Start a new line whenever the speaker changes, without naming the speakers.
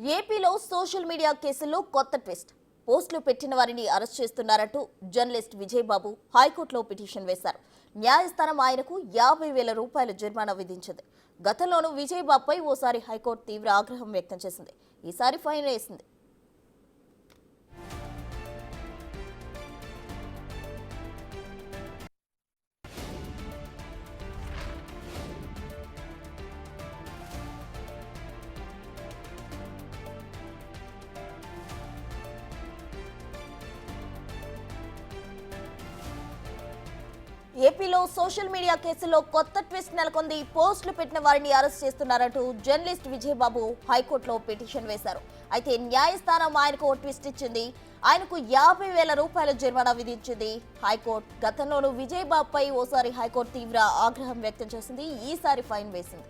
ఏపీలో social media కేసుల్లో కొత్త ట్విస్ట్. పోస్టులు పెట్టిన వారిని అరెస్ట్ చేస్తున్నారంటూ జర్నలిస్ట్ విజయబాబు హైకోర్టులో పిటిషన్ వేశారు. న్యాయస్థానం ఆయనకు 50,000 రూపాయల జరిమానా విధించింది. గతంలోనూ విజయబాబుపై ఓసారి హైకోర్టు తీవ్ర ఆగ్రహం వ్యక్తం చేసింది. ఈసారి ఫైన్ వేసింది. ఏపీలో సోషల్ మీడియా కేసులో కొత్త ట్విస్ట్ నెలకొంది. పోస్టులు పెట్టిన వారిని అరెస్ట్ చేస్తున్నారంటూ జర్నలిస్ట్ విజయబాబు హైకోర్టులో పిటిషన్ వేశారు. అయితే న్యాయస్థానం ఆయనకు ఓ ట్విస్ట్ ఇచ్చింది. ఆయనకు 50,000 రూపాయల జరిమానా విధించింది హైకోర్టు. గతంలోనూ విజయబాబుపై ఓసారి హైకోర్టు తీవ్ర ఆగ్రహం వ్యక్తం చేసింది. ఈసారి ఫైన్ వేసింది.